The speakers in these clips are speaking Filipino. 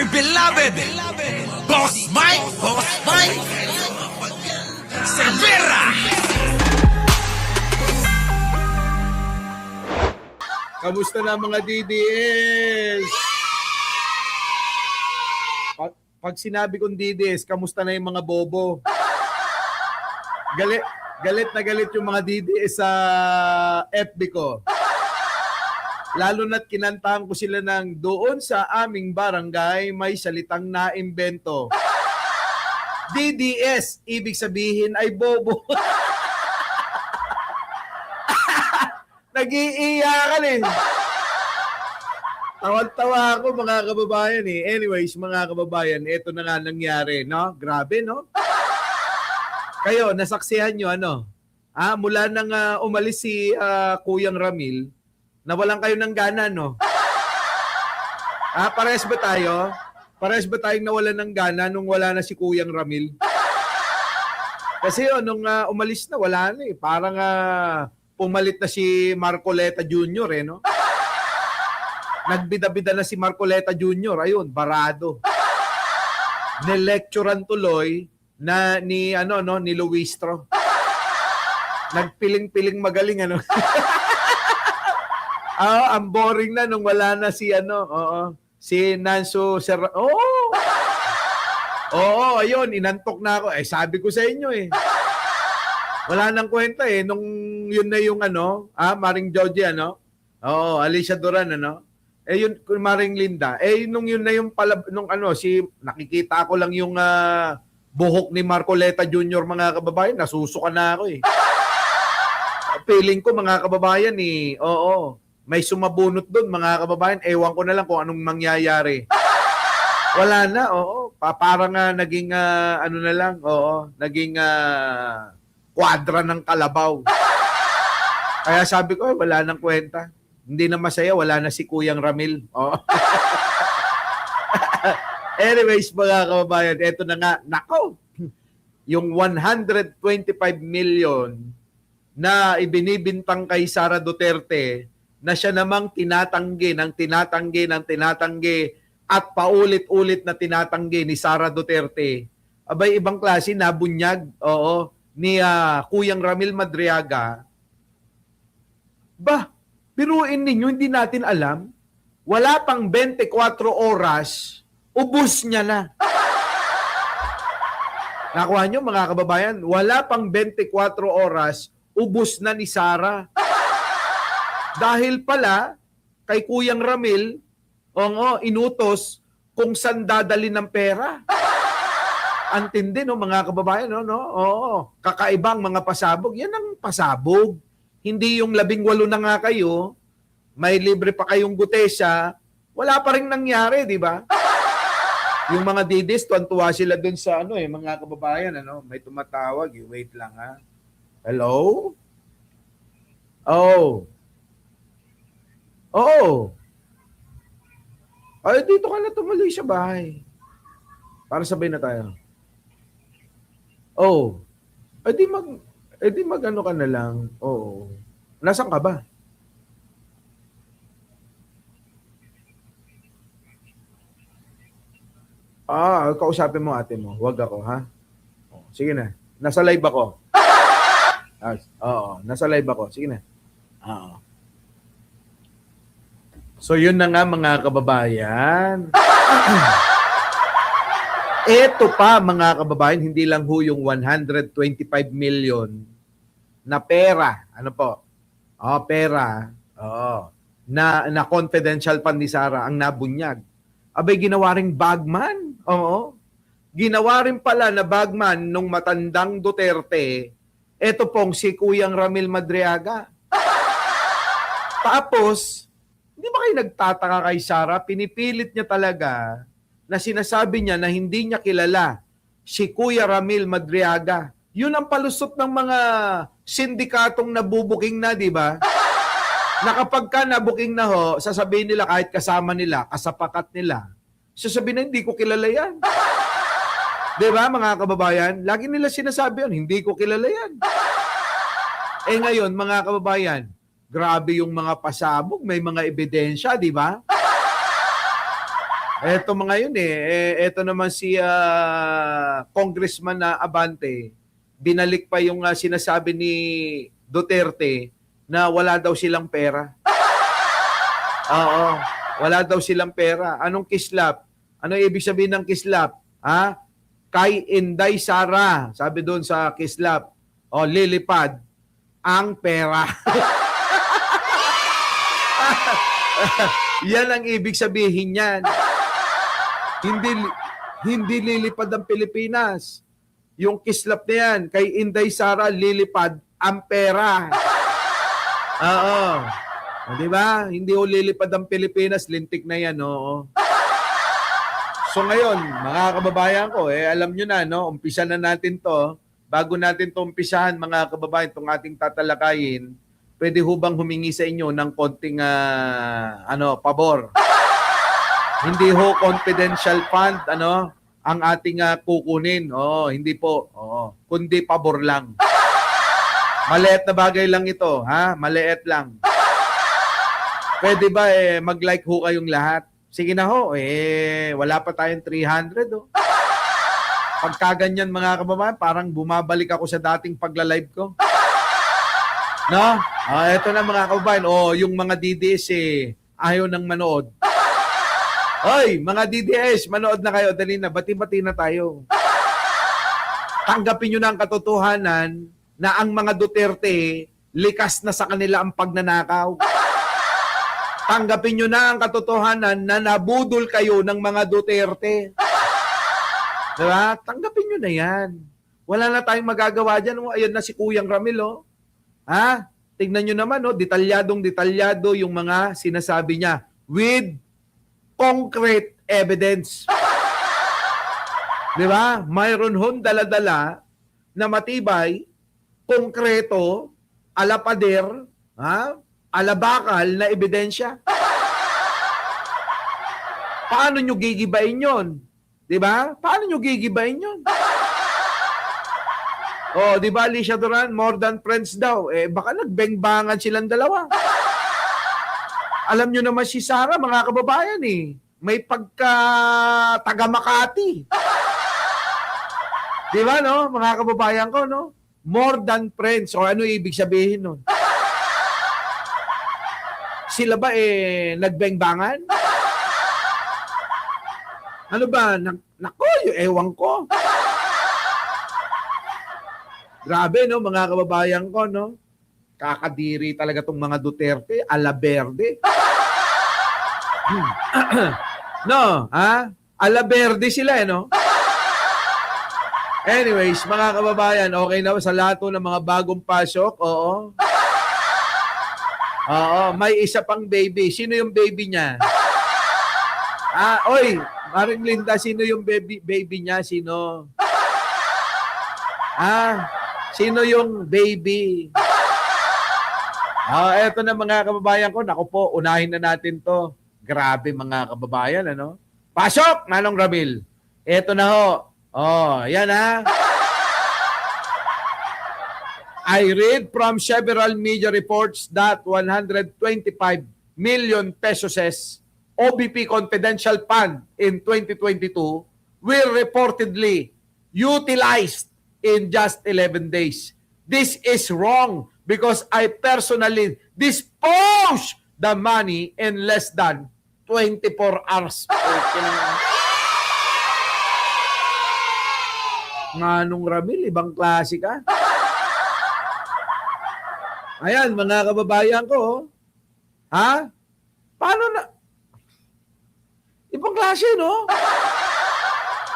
beloved Boss Mike Cervera. Kamusta na mga DDS? Pag sinabi kong DDS, kamusta na yung mga bobo? Galit na galit yung mga DDS sa FB ko. Lalo na't kinantahan ko sila ng doon sa aming barangay may salitang naimbento. DDS, ibig sabihin ay bobo. Nag-iiyakan eh. Tawag-tawa ako mga kababayan eh. Anyways, mga kababayan, ito na nga nangyari, no? Grabe, no? Kayo, nasaksihan nyo, ano? Mula nang umalis si Kuyang Ramil, nawalan kayo ng gana, no? Parehas ba tayo? Parehas ba tayong nawalan ng gana nung wala na si Kuyang Ramil? Kasi nung umalis na, wala na eh. Parang pumalit na si Marcoleta Jr. eh, no? Nagbida-bida na si Marcoleta Jr. Ayun, barado. Nilecturean tuloy na ni Luistro. Nagpiling-piling magaling ano. Ang boring na nung wala na si si Nanso Serra. Oo, ayun, inantok na ako. Sabi ko sa inyo eh. Wala nang kwenta eh nung yun na yung Maring Joji Alicia Duran yun Maring Linda. Nung yun na yung nakikita ko lang yung buhok ni Marcoleta Jr. mga kababayan, nasusuka na ako eh. Feeling ko mga kababayan may sumabunot doon mga kababayan. Ewan ko na lang kung anong mangyayari. Wala na, parang naging naging kwadra ng kalabaw. Kaya sabi ko, wala nang kwenta. Hindi na masaya, wala na si Kuyang Ramil. Anyways, mga kababayan, eto na nga, nako, yung 125 million na ibinibintang kay Sara Duterte na siya namang tinatanggi at paulit-ulit na tinatanggi ni Sara Duterte. Abay, ibang klase, nabunyag, ni Kuyang Ramil Madriaga. Biruin ninyo, hindi natin alam. Wala pang 24 oras, ubus niya na. Nakuha nyo mga kababayan? Wala pang 24 oras, ubus na ni Sara. Dahil pala, kay Kuyang Ramil, inutos kung saan dadali ng pera. Antindi, no, mga kababayan, kakaibang mga pasabog. Yan ang pasabog. Hindi yung 18 na nga kayo, may libre pa kayong gutesa, wala pa rin nangyari, di ba? Yung mga didis, tuwan-tuwa sila dun sa mga kababayan, may tumatawag, wait lang ha. Hello? Ay, dito ka na tumuli sa bahay. Para sabay na tayo. Di mag ka na lang. Oo. Nasaan ka ba? Kausapin mo ate mo. Huwag ako, ha? Sige na. Nasa live ako. Nasa live ako. Sige na. So, yun na nga mga kababayan. Ito pa mga kababayan, hindi lang ho yung 125 million na pera. Ano po? Pera. Na confidential fund ni Sara ang nabunyag. Abay, ginawa ring bagman. Ginawa rin pala na bagman nung matandang Duterte. Ito pong si Kuyang Ramil Madriaga. Tapos, hindi ba kayo nagtataka kay Sara? Pinipilit niya talaga na sinasabi niya na hindi niya kilala si Kuya Ramil Madriaga. Yun ang palusot ng mga sindikatong nabubuking na, di ba? Na kapag ka nabuking na ho, sasabihin nila kahit kasama nila, kasapakat nila, sasabihin na hindi ko kilala yan. Di ba mga kababayan? Lagi nila sinasabi yun, hindi ko kilala yan. Ngayon mga kababayan, grabe yung mga pasabog, may mga ebidensya, di ba? Eto mga yun eto naman si Congressman na Abante, binalik pa yung sinasabi ni Duterte na wala daw silang pera. Oo, wala daw silang pera. Anong kislap? Ano ibig sabihin ng kislap? Ha? Kay Inday Sara, sabi doon sa kislap, lilipad ang pera. Yan ang ibig sabihin niyan. Hindi lilipad ang Pilipinas. Yung kislap na yan, kay Inday Sara, lilipad ang pera. Oo. Di ba? Hindi ho lilipad ang Pilipinas, lintik na yan, oo. So ngayon, mga kababayan ko, alam nyo na, no? Umpisa na natin to. Bago natin to umpisahan, mga kababayan, itong ating tatalakayin, pwede ho bang humingi sa inyo ng konting pabor? Hindi ho confidential fund, ang ating kukunin. Hindi po. Kundi pabor lang. Maliit na bagay lang ito, ha? Maliit lang. Pwede ba mag-like ho kayong lahat? Sige na ho, wala pa tayong 300, Pagkaganyan mga kababayan, parang bumabalik ako sa dating pagla-live ko. No? Eto na mga kababayan, yung mga DDS ayaw nang manood. Hoy, mga DDS, manood na kayo, dali na, bati-bati na tayo. Tanggapin nyo na ang katotohanan na ang mga Duterte, likas na sa kanila ang pagnanakaw. Tanggapin nyo na ang katotohanan na nabudol kayo ng mga Duterte. Diba? Tanggapin nyo na yan. Wala na tayong magagawa dyan. Ayan na si Kuyang Ramil. Ha? Tignan nyo naman, detalyadong-detalyado yung mga sinasabi niya with concrete evidence. Diba? Mayroon hong dala-dala na matibay, konkreto, alapader, alabakal na ebidensya. Paano nyo gigibain yon? Diba? Paano nyo gigibain yon? Diba, Alicia Duran, more than friends daw. Baka nagbengbangan silang dalawa. Alam nyo naman si Sara, mga kababayan may pagka taga Makati. Diba, no? Mga kababayan ko, no? More than friends. O ano ibig sabihin nun? Sila ba nagbengbangan? Ano ba? Nako, ewan ko. Grabe, no? Mga kababayan ko, no? Kakadiri talaga tong mga Duterte, alaberde. No, ha? Alaberde sila, no? Anyways, mga kababayan, okay na sa lahat ng mga bagong pasok? Oo. May isa pang baby. Sino yung baby niya? Oy, Maring Linda, sino yung baby niya? Sino? Sino yung baby? Eto na mga kababayan ko. Naku po, unahin na natin to. Grabe mga kababayan, Pasok, Manong Ramil. Eto na ho. Yan I read from several media reports that 125 million pesos OBP Confidential Fund in 2022 were reportedly utilized in just 11 days. This is wrong because I personally disposed the money in less than 24 hours. Manong Ramil, ibang klase ka. Ayan, mga kababayan ko. Paano na? Ibang klase, no?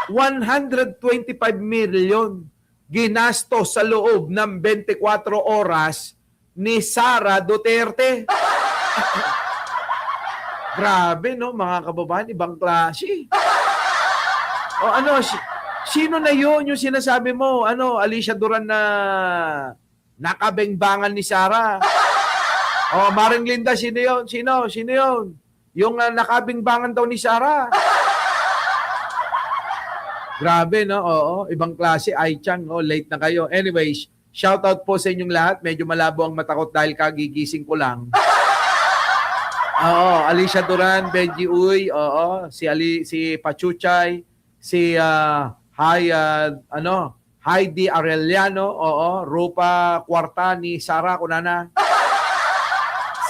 125 million ginasto sa loob ng 24 oras ni Sara Duterte. Grabe, no, mga kababayan, ibang klase. Sino na yun yung sinasabi mo? Alicia Duran na nakabengbangan ni Sara. Maring Linda, sino yun? Sino yun? Yung nakabengbangan daw ni Sara. Grabe, no? Ibang klase. Ay, Chang, late na kayo. Anyways, shout out po sa inyong lahat. Medyo malabo ang mata ko dahil kagigising ko lang. Alicia Duran, Benji Uy, si Pachuchay, si Heidi Arellano, Rupa Cuartani, Sara Kunana.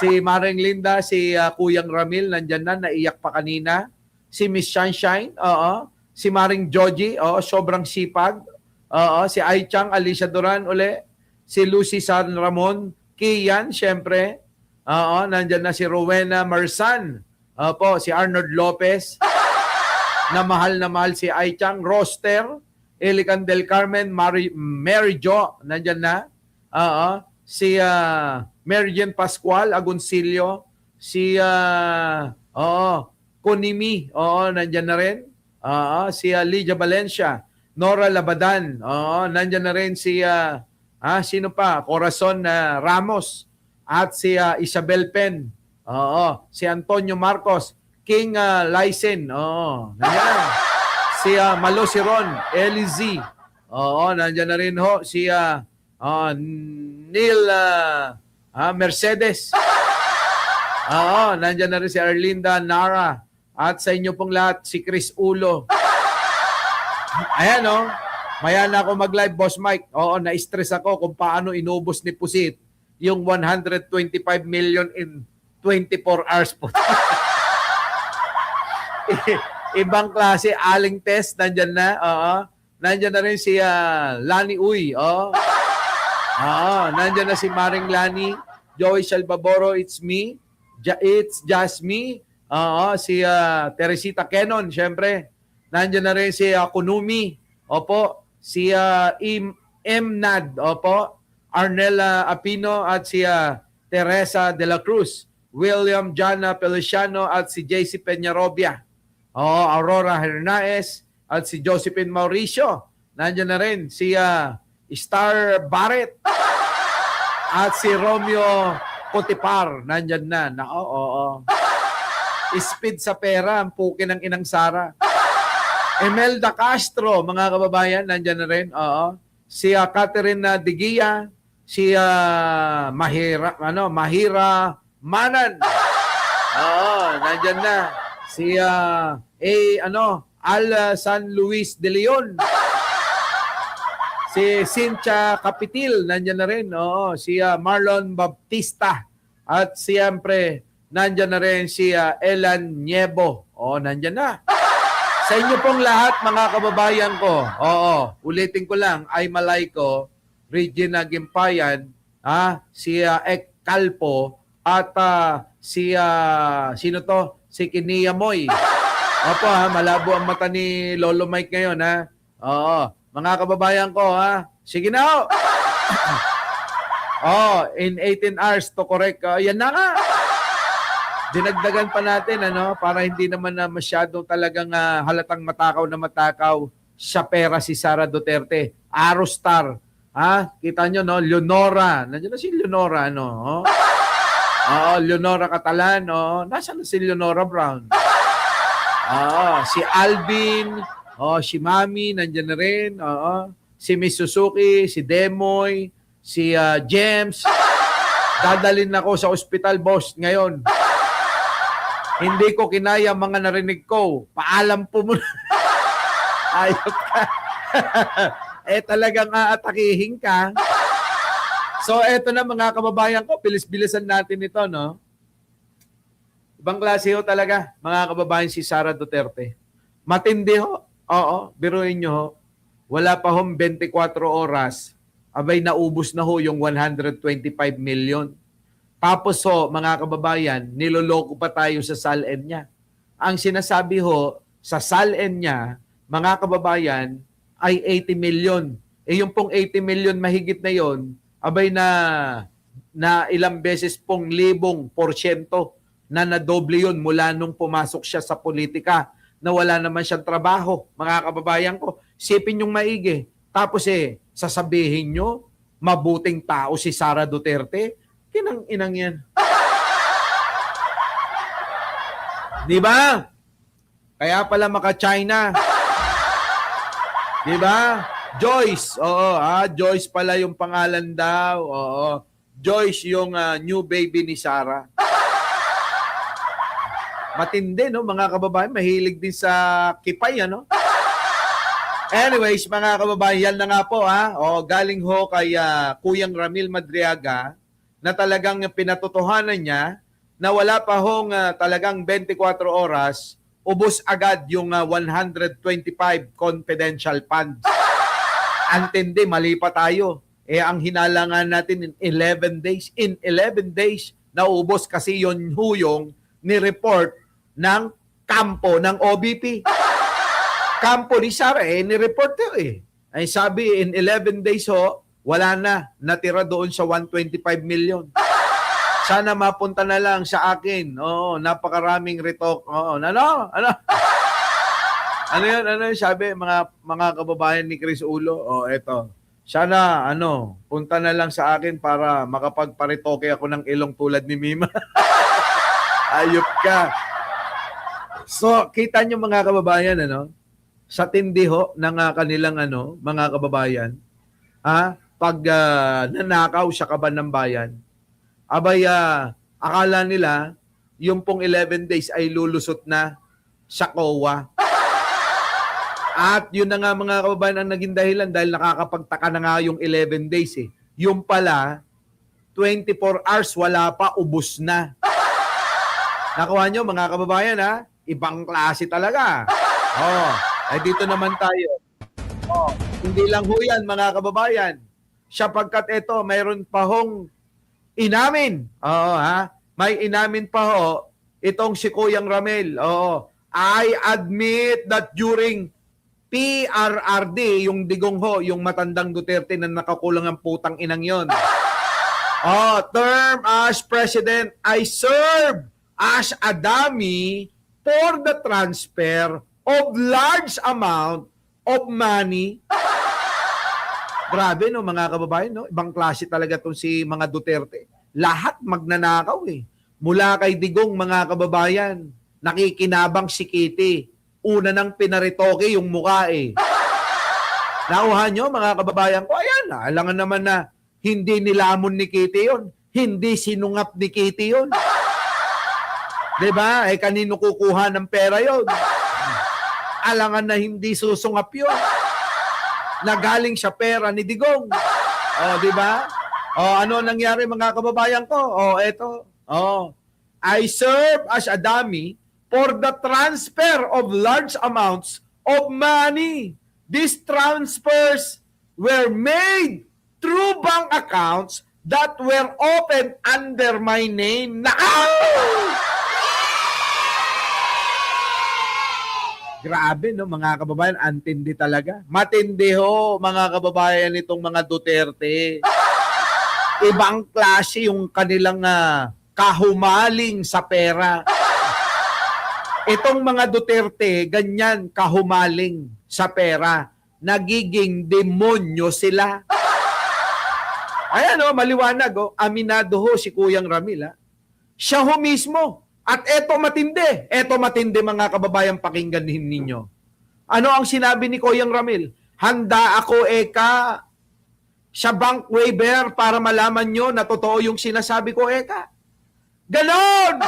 Si Maring Linda, si Kuyang Ramil, nandyan na, naiyak pa kanina. Si Miss Sunshine, si Maring Joji, sobrang sipag. Si Ai Chang, Alicia Duran, uli. Si Lucy San Ramon, Kian, syempre. Nandyan na si Rowena Marsan. Si Arnold Lopez. Na mahal si Ai Chang. Roster, Elican del Carmen, Mary Jo, nandyan na. Si Mary Jane Pascual Agoncillo, si Konimi, nandyan na rin. Si Lydia Valencia, Nora Labadan, nandyan na rin si sino pa? Corazon Ramos at si Isabel Pen. Si Antonio Marcos, King Lysen, nandyan. Si Malo Siron, Elizy, nandyan na rin ho si Neil Mercedes. Nandyan na rin si Arlinda Nara. At sa inyo pong lahat, si Chris Ulo. Ayan, maya na ako mag-live, Boss Mike. Na-stress ako kung paano inubos ni Pusit yung 125 million in 24 hours po. Ibang klase, Aling Test, nandyan na. Nandyan na rin si Lani Uy. Nandyan na si Maring Lani, Joey Salvaboro, it's me. It's just me. Si Teresita Kenon, syempre. Nandyan na rin si Kunumi. Opo. Si Nad. Opo. Arnella Apino at si Teresa de la Cruz. William Jana Feliciano at si JC Peñarobia. Aurora Hernaez at si Josephine Mauricio. Nandyan na rin si Star Barrett at si Romeo Potipar. Nandyan na. Speed sa pera, ang puki ng inang Sara. Emelda Castro, mga kababayan, nandyan na rin. Si Catherine Digia, si Mahira Manan. Nandyan na. Si Al San Luis de Leon. Si Cynthia Capitil, nandyan na rin. Si Marlon Baptista. At siyempre, nandyan na rin si Elan Niebo. Nandyan na. Sa inyo pong lahat, mga kababayan ko, ulitin ko lang, ay Malayko, Regina Gimpayan, si Ek Calpo, at si, sino to? Si Kinia Moy. Malabo ang mata ni Lolo Mike ngayon, mga kababayan ko, sige na, in 18 hours to correct. Yan na nga. Dinagdagan pa natin, para hindi naman na masyadong talagang halatang matakaw sa pera si Sara Duterte. Arostar. Kita nyo, Leonora. Nandiyan na si Leonora, Leonora Catalan, Nasaan na si Leonora Brown? Si Alvin, si Mami, nandiyan na rin. Si Miss Suzuki, si Demoy, si James. Dadalhin ako sa ospital, boss, ngayon. Hindi ko kinaya mga narinig ko. Paalam po muna. Ayok ka. Talagang aatakihin ka. So, eto na mga kababayan ko. Bilis-bilisan natin ito, Ibang klase ho talaga, mga kababayan, si Sara Duterte. Matindi ho. Biruin nyo ho. Wala pa hong 24 oras. Abay, naubos na ho yung 125 million. Tapos mga kababayan, niloloko pa tayo sa SALN niya. Ang sinasabi ho, sa SALN niya, mga kababayan, ay 80 million. Yung pong 80 million mahigit na yon, abay na ilang beses pong 1,000% na nadoble yun mula nung pumasok siya sa politika na wala naman siyang trabaho. Mga kababayan ko, sipin yung maigi. Tapos sasabihin nyo, mabuting tao si Sara Duterte. Kinang-inang yan. Di ba? Kaya pala maka-China. Di ba? Joyce. Joyce pala yung pangalan daw. Joyce yung new baby ni Sara. Matindi, no? Mga kababayan, mahilig din sa kipay, ano? Anyways, mga kababayan, yan na nga po, ha? O, galing ho kay Kuyang Ramil Madriaga na talagang pinatotohanan niya na wala pa hong talagang 24 oras, ubos agad yung 125 confidential funds. Antindi, mali pa tayo. Ang hinalangan natin in 11 days. In 11 days, naubos kasi yon yung ni-report ng kampo ng OBP. Kampo ni Sara, ni-report yun Ay sabi, in 11 days wala na, natira doon sa 125 million. Sana mapunta na lang sa akin. Oo, napakaraming retok. Oo, ano? Ano yun? Sabi, mga kababayan ni Chris Ulo, eto. Sana, punta na lang sa akin para makapagparitoke ako ng ilong tulad ni Mima. Ayop ka. So, kita nyo mga kababayan, sa tindi ho ng kanilang mga kababayan, pag nanakaw sa kaban ng bayan, abay akala nila yung pong 11 days ay lulusot na sa COA. At yun na nga mga kababayan ang naging dahilan dahil nakakapagtaka na nga yung 11 days Yung pala, 24 hours wala pa, ubos na. Nakuha nyo mga kababayan ibang klase talaga. Ay dito naman tayo. Hindi lang ho yan mga kababayan. Sapagkat ito, mayroon pa hong inamin. May inamin pa ho itong si Kuyang Ramil. I admit that during PRRD, yung digong ho, yung matandang Duterte na nakakulang ang putang inang yon. Term as president, I serve as a dummy for the transfer of large amount of money. Grabe mga kababayan, Ibang klase talaga itong si mga Duterte. Lahat magnanakaw Mula kay Digong mga kababayan, nakikinabang si Kitty. Una nang pinaritoke yung mukha Nauhan nyo mga kababayan ko, ayan, alangan naman na hindi nilamon ni Kitty yun. Hindi sinungap ni Kitty yun. Diba? Kanino kukuha ng pera yun? Alangan na hindi susungap yun. Nagaling sa pera ni Digong. Di ba? Ano nangyari mga kababayan ko? Eto. I serve as a dummy for the transfer of large amounts of money. These transfers were made through bank accounts that were opened under my name. Grabe mga kababayan, antindi talaga. Matindi ho mga kababayan itong mga Duterte. Ibang klase yung kanilang kahumaling sa pera. Itong mga Duterte, ganyan kahumaling sa pera. Nagiging demonyo sila. Ayan maliwanag aminado ho si Kuyang Ramil Siya ho mismo. At eto matindi mga kababayan, pakinggan ninyo. Ano ang sinabi ni Kuyang Ramil? Handa ako sa bank waiver para malaman nyo na totoo yung sinasabi ko Ganon!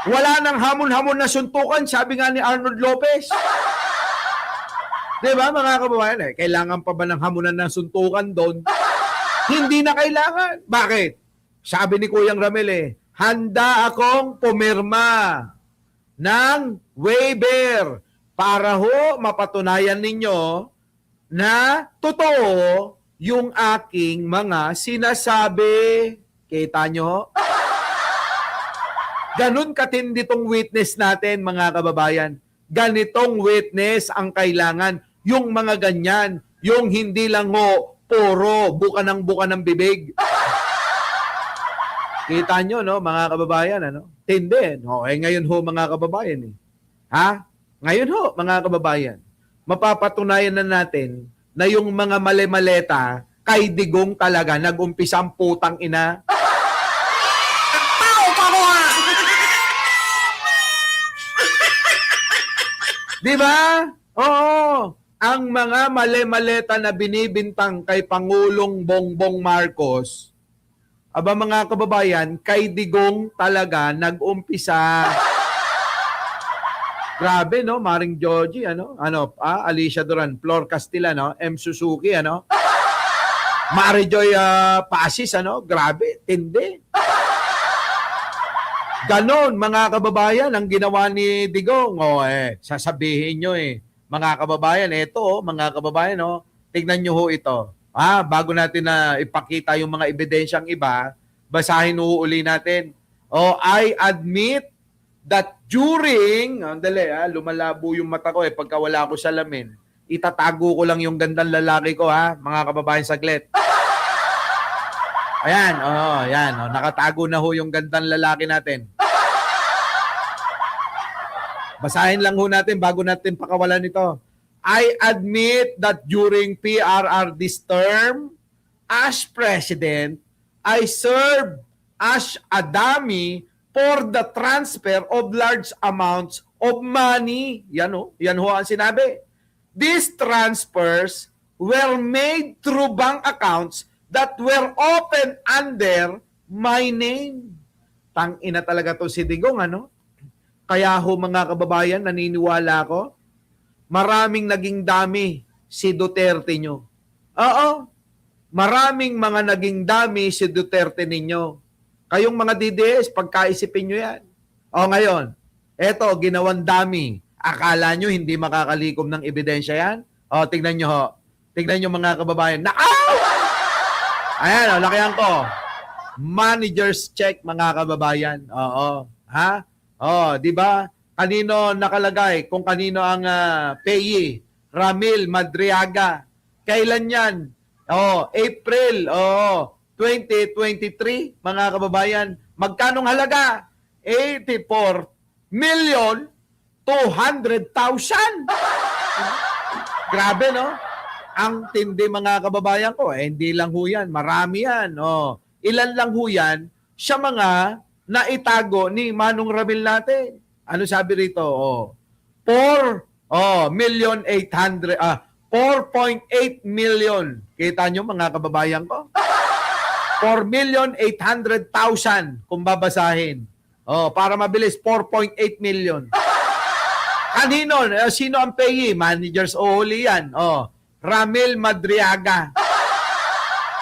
Wala nang hamon-hamon na suntukan, sabi nga ni Arnold Lopez. Diba mga kababayan? Kailangan pa ba ng hamunan ng suntukan doon? Hindi na kailangan. Bakit? Sabi ni Kuyang Ramil handa akong pumirma ng waiver para ho mapatunayan ninyo na totoo yung aking mga sinasabi. Kita nyo? Ganun katindi tong witness natin mga kababayan. Ganitong witness ang kailangan. Yung mga ganyan, yung hindi lang puro buka ng bibig. Kita nyo, mga kababayan, Tindi. Ngayon mga kababayan, Ngayon mga kababayan, mapapatunayan na natin na yung mga mali-maleta kay Digong talaga nag-umpisa ang putang ina. Di ba? Oo. Ang mga mali-maleta na binibintang kay Pangulong Bongbong Marcos, Aba mga kababayan, kay Digong talaga nag-umpisa. Grabe, no? Maring Joji, Alicia Duran, Flor Castilla, M. Suzuki, Marijoy Pasis, Grabe, tindi. Ganon, mga kababayan, ang ginawa ni Digong. Sasabihin nyo mga kababayan, mga kababayan, tignan nyo ho ito. Bago natin na ipakita yung mga ebidensyang iba, basahin ho uli natin. I admit that during, lumalabo yung mata ko pagka wala ako sa lamin. Itatago ko lang yung gandang lalaki ko mga kababayan saglit. Ayan, nakatago na ho yung gandang lalaki natin. Basahin lang ho natin bago natin pakawalan ito. I admit that during PRRD's term as president, I served as a dummy for the transfer of large amounts of money. Yan ho ang sinabi. These transfers were made through bank accounts that were opened under my name. Tang-ina talaga to si Digong, Kaya ho mga kababayan, naniniwala ko, maraming naging dami si Duterte nyo. Oo, maraming mga naging dami si Duterte ninyo. Kayong mga DDS, pagkaisipin nyo yan. Ngayon, eto, ginawang dami. Akala nyo hindi makakalikom ng ebidensya yan? Tignan nyo ho. Tignan nyo mga kababayan. Nakaw! Ayan, lakihan ko. Manager's check, mga kababayan. Di ba? Kanino nakalagay? Kung kanino ang payee? Ramil Madriaga. Kailan yan? April 2023, mga kababayan. Magkanong halaga? 84,200,000. Grabe, no? Ang tindi, mga kababayan ko. Hindi lang ho yan. Marami yan. Ilan lang ho yan siya mga naitago ni Manong Ramil natin. Ano sabi rito? 4.8 million. Kita nyo mga kababayan ko? 4,800,000 kung babasahin. Para mabilis, 4.8 million. Kanino? Sino ang payee? Managers Oholi yan. Ramil Madriaga.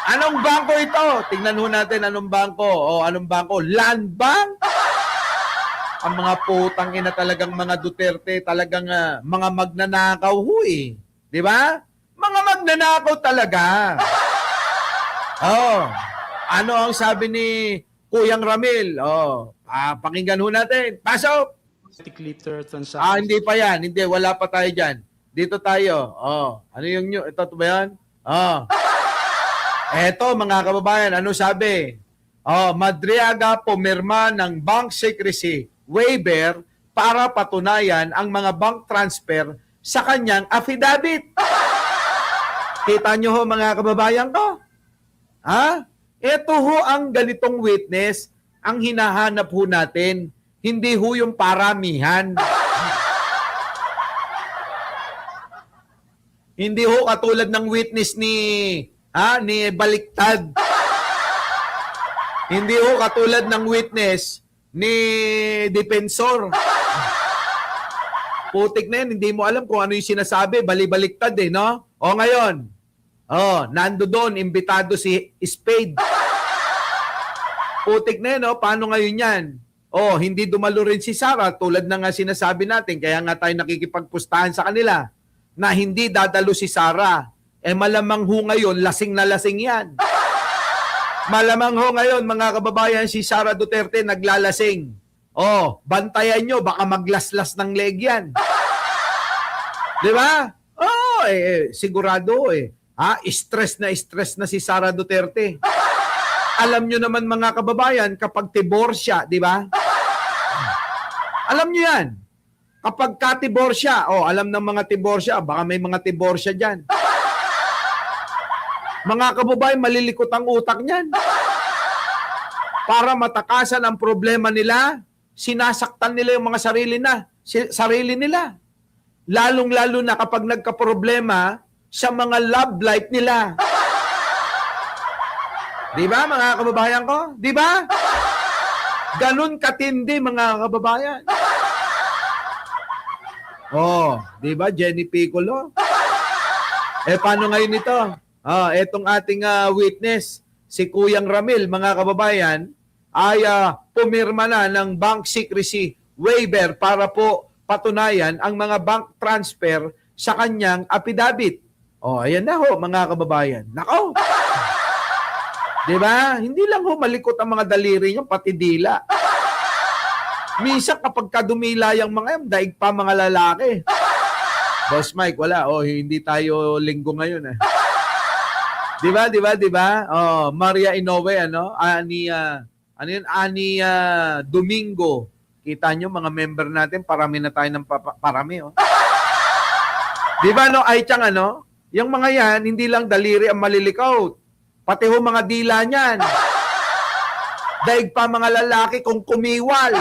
Anong bangko ito? Tingnan ho natin anong bangko. Anong bangko? Land Bank? Ang mga putang ina talagang mga Duterte, talagang mga magnanakaw ho Di ba? Mga magnanakaw talaga. Ano ang sabi ni Kuyang Ramil? Pakinggan ho natin. Pasok! Hindi pa yan. Hindi, wala pa tayo dyan. Dito tayo. Ano yung nyo? Ito ba yan? Eto mga kababayan, ano sabi? Madriaga pumirma ng bank secrecy waiver para patunayan ang mga bank transfer sa kanyang affidavit. Kita nyo ho mga kababayan ko? Ito ho ang ganitong witness ang hinahanap ho natin. Hindi ho yung paramihan. Hindi ho katulad ng witness ni Baliktad. Hindi ho katulad ng witness ni Depensor. Putik na yan, hindi mo alam kung ano yung sinasabi, bali-baliktad no? Ngayon, nando doon, imbitado si Spade. Putik na yan, paano ngayon yan? Hindi dumalo rin si Sara, tulad na nga sinasabi natin, kaya nga tayo nakikipagpustahan sa kanila, na hindi dadalo si Sara. Malamang ho ngayon, lasing na lasing yan. Malamang ho ngayon, mga kababayan, si Sara Duterte naglalasing. Bantayan nyo, baka maglaslas ng leg yan. Di ba? Sigurado stress na si Sara Duterte. Alam nyo naman mga kababayan, kapag tiborsya, di ba? Alam nyo yan. Kapag katiborsya, alam ng mga tiborsya, baka may mga tiborsya dyan. Mga kababayan, malilikot ang utak niyan. Para matakasan ang problema nila, sinasaktan nila yung mga sarili nila. Lalong-lalo na kapag nagka-problema sa mga love life nila. Di ba, mga kababayan ko? Di ba? Ganun katindi, mga kababayan. Oh, di ba, Jenny Piccolo? Paano ngayon ito? Etong ating witness, si Kuyang Ramil, mga kababayan, ay pumirma na ng bank secrecy waiver para po patunayan ang mga bank transfer sa kanyang affidavit. Ayan na ho, mga kababayan. Nako! Diba? Hindi lang ho malikot ang mga daliri niyo, pati dila. Minsan kapag kadumila yung mga yan, daig pa mga lalaki. Boss Mike, wala. Hindi tayo linggo ngayon. Diba? Maria Inoue, Ani Domingo. Kita nyo, mga member natin, parami na tayo ng parami. Diba, Ay Chang, yung mga yan, hindi lang daliri ang malilikaw. Pati ho mga dila niyan. Daig pa mga lalaki kung kumiwal.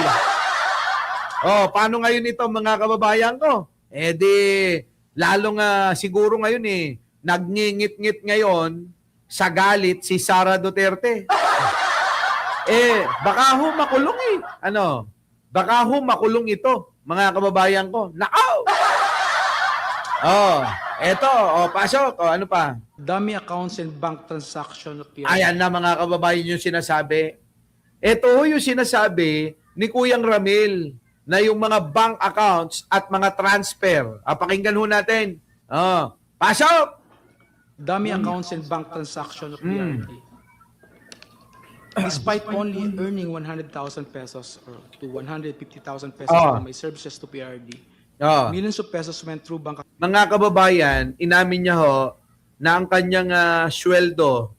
Paano ngayon ito, mga kababayan ko? Lalong siguro ngayon nagngingit-ngit ngayon sa galit si Sara Duterte. Baka ho makulong Baka ho makulong ito, mga kababayan ko. Nakaw! Eto, pasok. Ano pa? Dummy accounts and bank transaction of PRD. Ayan na, mga kababayan, yung sinasabi. Ito yung sinasabi ni Kuyang Ramil na yung mga bank accounts at mga transfer. Pakinggan ho natin. Pasok! Dummy accounts and bank transaction of PRD. Despite only earning 100,000 pesos or to 150,000 pesos from my services to PRD, millions of pesos went through bank. Mga kababayan, inamin niya ho na ang kanyang sweldo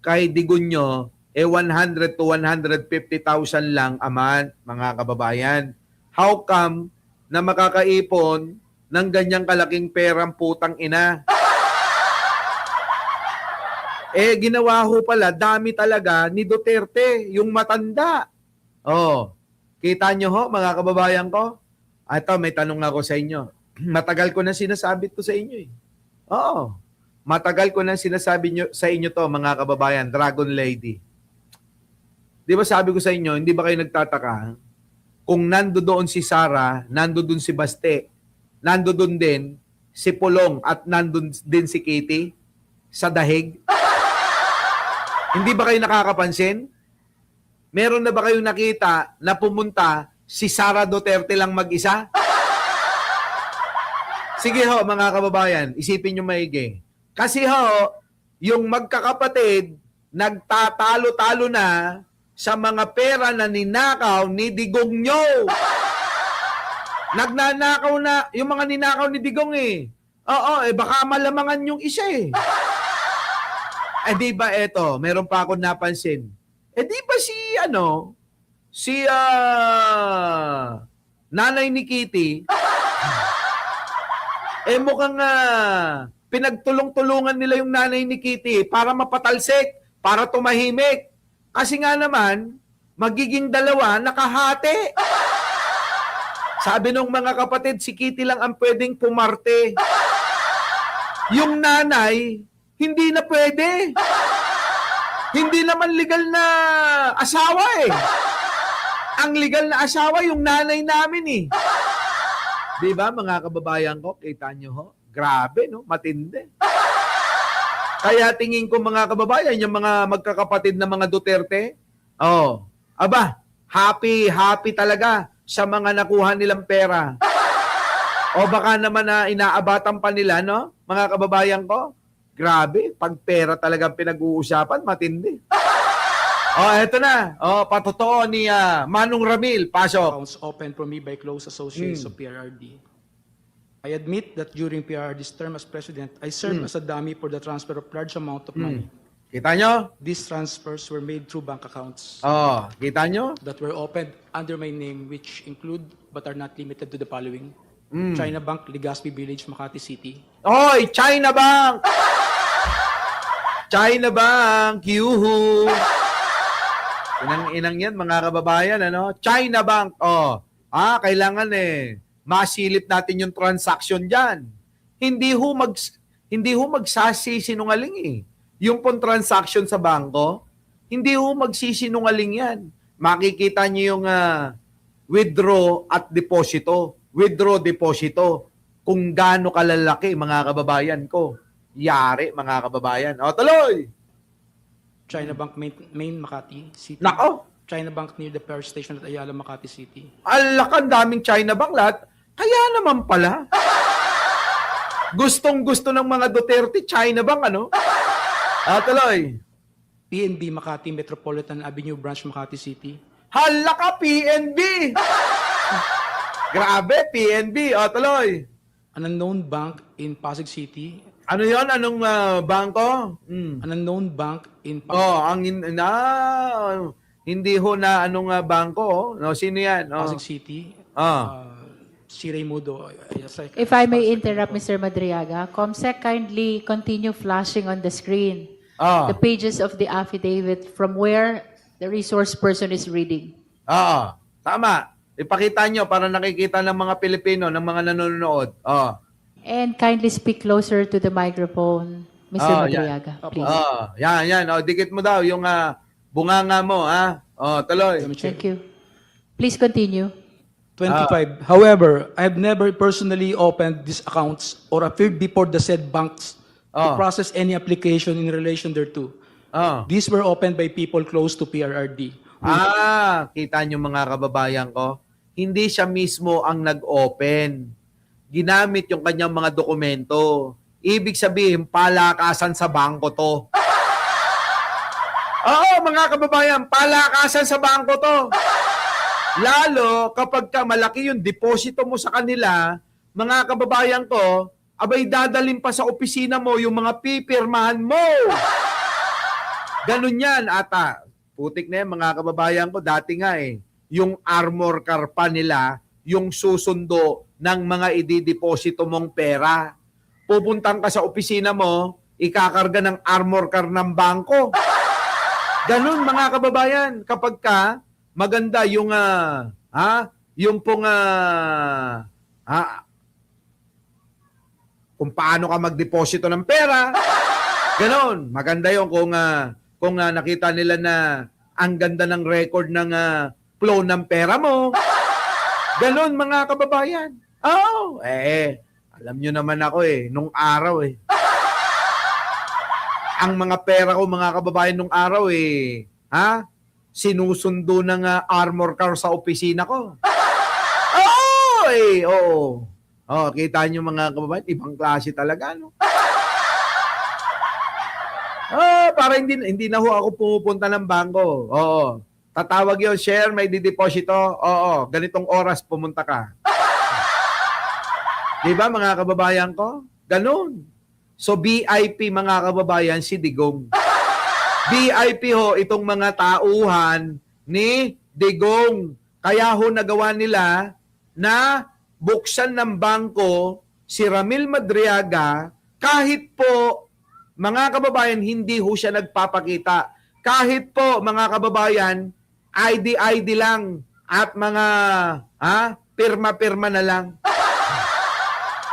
kay Digunyo 100 to 150,000 lang a month, mga kababayan. How come na makakaipon ng ganyang kalaking perang putang ina? Ginawa ho pala, dami talaga ni Duterte, yung matanda. Kita nyo ho, mga kababayan ko? Ito, may tanong ako sa inyo. Matagal ko na sinasabi to sa inyo. Matagal ko na sinasabi sa inyo to, mga kababayan, Dragon Lady. Di ba sabi ko sa inyo, hindi ba kayo nagtataka? Kung nandoon si Sara, nandoon si Baste, nandoon din si Pulong at nandoon din si Kitty sa dahig? Hindi ba kayo nakakapansin? Meron na ba kayong nakita na pumunta si Sara Duterte lang mag-isa? Sige ho, mga kababayan, isipin nyo maigi. Kasi ho, yung magkakapatid, nagtatalo-talo na sa mga pera na ninakaw ni Digong nyo. Nagnanakaw na, yung mga ninakaw ni Digong baka malamangan yung isa di ba eto, meron pa ako napansin. Di ba si nanay ni Kitty, mukhang pinagtulong-tulungan nila yung nanay ni Kitty para mapatalsik, para tumahimik. Kasi nga naman, magiging dalawa, nakahati. Sabi nung mga kapatid, si Kitty lang ang pwedeng pumarte. Yung nanay, hindi na pwede. Hindi naman legal na asawa Ang legal na asawa, yung nanay namin Di ba, mga kababayan ko? Kita nyo ho? Grabe, no? Matindi. Kaya tingin ko, mga kababayan, yung mga magkakapatid na mga Duterte, happy talaga sa mga nakuha nilang pera. O baka naman na inaabatan pa nila, no? Mga kababayan ko? Grabe, pag pera talagang pinag-uusapan, matindi. Eto na. Patotoo ni Manong Ramil. Pasok. Accounts opened for me by close associates of PRRD. I admit that during PRRD's term as president, I served as a dummy for the transfer of large amount of money. Kita nyo? These transfers were made through bank accounts Kita nyo? that were opened under my name, which include but are not limited to the following: China Bank, Legazpi Village, Makati City. China Bank! China Bank! Yuhu! Inang yan, mga kababayan, China Bank. Kailangan masilip natin yung transaction dyan. Hindi ho magsasisinungaling Yung pong transaction sa bangko, Hindi ho magsisinungaling yan. Makikita niyo yung withdraw at deposito. Withdraw, deposito. Kung gaano kalalaki, mga kababayan ko. Yari, mga kababayan. O, tuloy! China Bank Main Makati City. Nako! China Bank near the fire station at Ayala, Makati City. Alakan, daming China Bank lahat. Kaya naman pala. Gustong-gusto ng mga Duterte, China Bank, ano? Tuloy. PNB Makati Metropolitan Avenue Branch, Makati City. Hala ka, PNB! Grabe, PNB. O, tuloy. An unknown bank in Pasig City. Ano yon? Anong bangko? An unknown bank in Pasig, Hindi ho na anong bangko. Oh. No, sino yan? Pasig City. Si Raymundo. Yes, If I may interrupt, Mr. Madriaga, Comsec, kindly continue flashing on the screen the pages of the affidavit from where the resource person is reading. Tama. Ipakita nyo para nakikita ng mga Pilipino, ng mga nanonood. And kindly speak closer to the microphone, Mr. Madriaga, please. Yan. Dikit mo daw yung bunganga mo, ha? Tuloy. Thank you. Please continue. 25. However, I have never personally opened these accounts or appeared before the said banks to process any application in relation thereto. These were opened by people close to PRRD. Kita nyo mga kababayan ko, hindi siya mismo ang nag-open. Ginamit yung kanyang mga dokumento. Ibig sabihin, palakasan sa bangko to. Oo, mga kababayan, palakasan sa bangko to. Lalo kapag malaki yung deposito mo sa kanila, mga kababayan ko, abay dadalhin pa sa opisina mo yung mga pipirmahan mo. Ganun yan, ata. Putik na yan, mga kababayan ko, dati nga yung armor car pa nila, yung susundo ng mga idideposito mong pera. Pupuntang ka sa opisina mo, ikakarga ng armor car ng bangko. Ganun, mga kababayan, kapag maganda yung yung pong kung paano ka magdeposito ng pera. Ganon, maganda yung kung nakita nila na ang ganda ng record ng flow ng pera mo. Ganon, mga kababayan. Alam nyo naman ako nung araw ang mga pera ko, mga kababayan, nung araw sinusundo ng armor car sa opisina ko. Oo. Kita nyo mga kababayan, ibang klase talaga, no? Para hindi na ho ako pumupunta ng bangko. Oo. Tatawag yun, share, may dideposito. Oo, ganitong oras pumunta ka. Diba mga kababayan ko? Ganun. So VIP mga kababayan, si Digong. VIP ho itong mga tauhan ni Digong. Kaya ho nagawa nila na buksan ng bangko si Ramil Madriaga kahit po mga kababayan hindi ho siya nagpapakita. Kahit po mga kababayan ID lang at mga pirma-pirma na lang.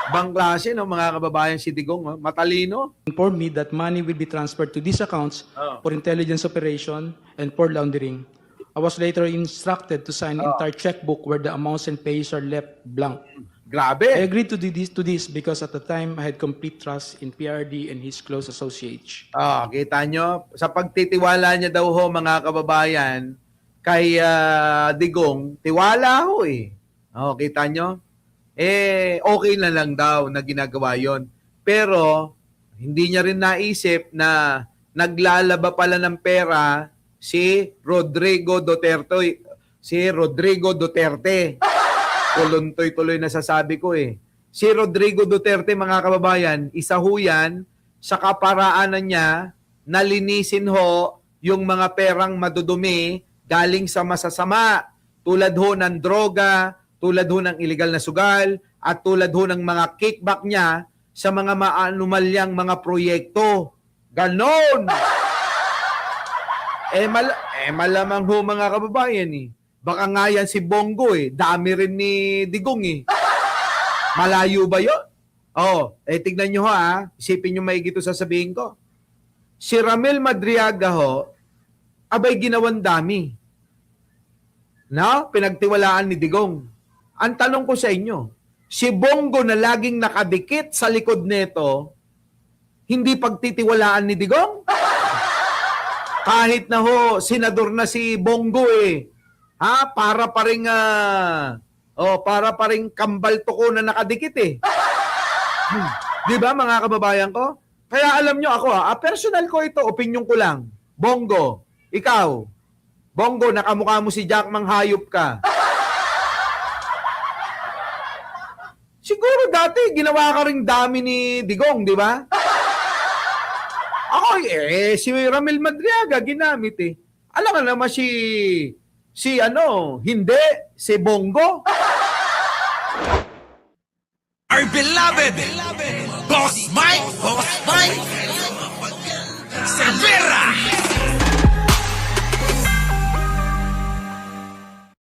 Bang klase, no, mga kababayan, si Digong, matalino. Informed me that money will be transferred to these accounts for intelligence operation and for laundering. I was later instructed to sign entire checkbook where the amounts and pays are left blank. Grabe. I agreed to this because at the time I had complete trust in PRD and his close associates. Kita nyo, sa pagtitiwala niya daw ho, mga kababayan, kay Digong, tiwala ho kita nyo? Okay na lang daw na ginagawa yon. Pero, hindi niya rin naisip na naglalaba pala ng pera si Rodrigo Duterte. Tuloy na sasabi ko Si Rodrigo Duterte, mga kababayan, isa ho yan sa kaparaanan niya na linisin ho yung mga perang madudumi galing sa masasama. Tulad ho ng droga, tulad ho ng illegal na sugal, at tulad ho ng mga kickback niya sa mga maanumalyang mga proyekto. Ganon! Malamang ho mga kababayan Baka nga yan si Bongo Dami rin ni Digong Malayo ba yun? Tignan nyo Isipin nyo maigi ito sasabihin ko. Si Ramil Madriaga ho, abay ginawan dami. Na, pinagtiwalaan ni Digong. Ang tanong ko sa inyo, si Bongo na laging nakadikit sa likod nito, hindi pagtitiwalaan ni Digong? Kahit na ho, senador na si Bongo eh. Ha? Para pa ring, para pa ring kambal toko na nakadikit eh. Di ba mga kababayan ko? Kaya alam nyo ako, personal ko ito, opinion ko lang. Bongo, ikaw, Bongo, nakamukha mo si Jack Manghayop ka. Siguro dati, ginawa ka ring dami ni Digong, di ba? Ako, si Ramil Madriaga, ginamit eh. Alam ka naman hindi, si Bongo. Our beloved Boss Mike Cervera.